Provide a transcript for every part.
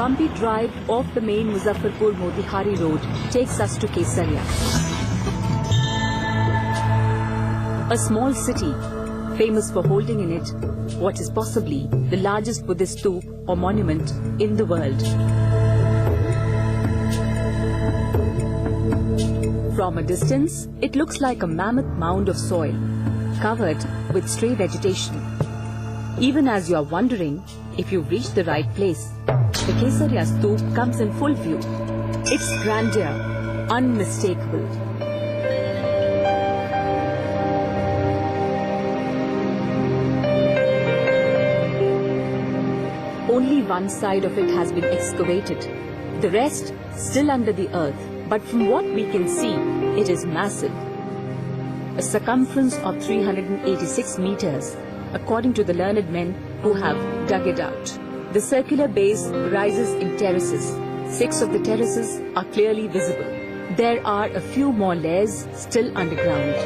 bumpy drive off the main Muzaffarpur-Motihari road takes us to Kesaria. A small city, famous for holding in it what is possibly the largest Buddhist stupa or monument in the world. From a distance, it looks like a mammoth mound of soil, covered with stray vegetation. Even as you are wondering if you've reached the right place, the Kesaria Stupa comes in full view. Its grandeur, unmistakable. Only one side of it has been excavated, the rest still under the earth. But from what we can see, it is massive. A circumference of 386 meters, according to the learned men who have dug it out. The circular base rises in terraces. 6 of the terraces are clearly visible. There are a few more layers still underground.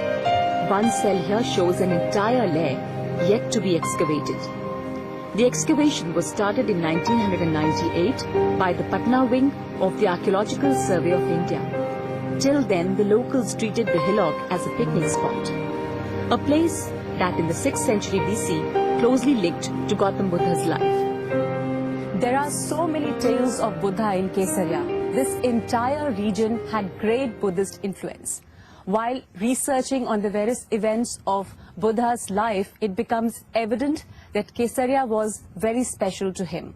One cell here shows an entire layer yet to be excavated. The excavation was started in 1998 by the Patna wing of the Archaeological Survey of India. Till then, the locals treated the hillock as a picnic spot, a place that in the 6th century BC closely linked to Gautam Buddha's life. There are so many tales of Buddha in Kesaria. This entire region had great Buddhist influence. While researching on the various events of Buddha's life, it becomes evident that Kesaria was very special to him.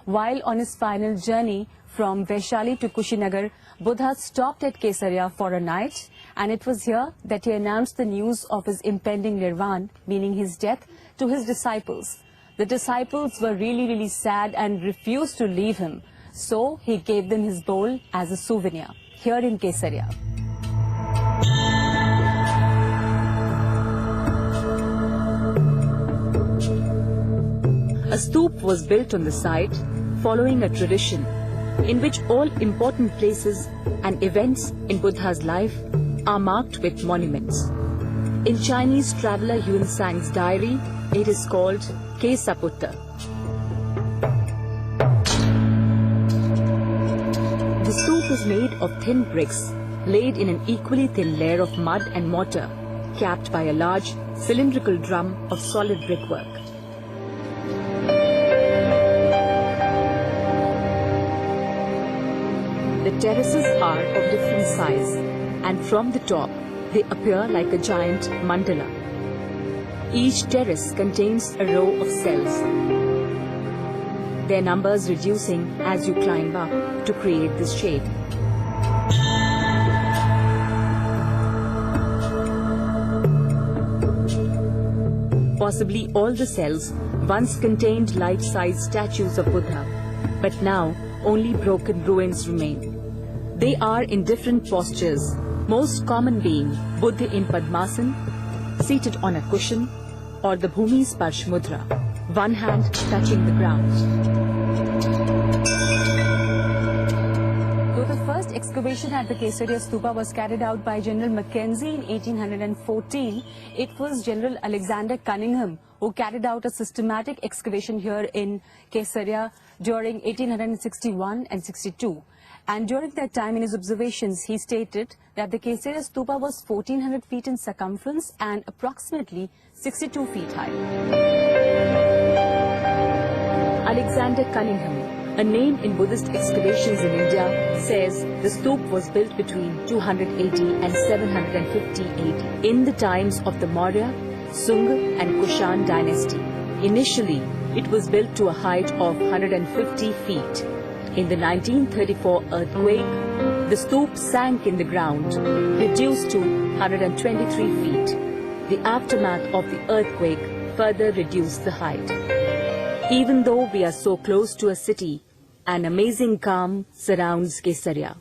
While on his final journey from Vaishali to Kushinagar, Buddha stopped at Kesaria for a night, and it was here that he announced the news of his impending Nirvana, meaning his death, to his disciples. The disciples were really sad and refused to leave him, so he gave them his bowl as a souvenir here in Kesaria. A stupa was built on the site following a tradition in which all important places and events in Buddha's life are marked with monuments. In Chinese traveller Yuan Sang's diary, it is called Kesaputta. The stupa is made of thin bricks laid in an equally thin layer of mud and mortar, capped by a large cylindrical drum of solid brickwork. The terraces are of different size, and from the top they appear like a giant mandala. Each terrace contains a row of cells, their numbers reducing as you climb up to create this shape. Possibly all the cells once contained life-size statues of Buddha, but now only broken ruins remain. They are in different postures, most common being Buddha in Padmasana, seated on a cushion, or the Bhumi Sparsh Mudra, one hand touching the ground. Though the first excavation at the Kesaria Stupa was carried out by General Mackenzie in 1814, it was General Alexander Cunningham who carried out a systematic excavation here in Kesaria during 1861 and 62. And during that time, in his observations, he stated that the Kesaria Stupa was 1400 feet in circumference and approximately 62 feet high. Alexander Cunningham, a name in Buddhist excavations in India, says the stupa was built between 280 and 750 AD in the times of the Maurya, Sung and Kushan dynasty. Initially, it was built to a height of 150 feet. In the 1934 earthquake, the stupa sank in the ground, reduced to 123 feet. The aftermath of the earthquake further reduced the height. Even though we are so close to a city, an amazing calm surrounds Kesaria.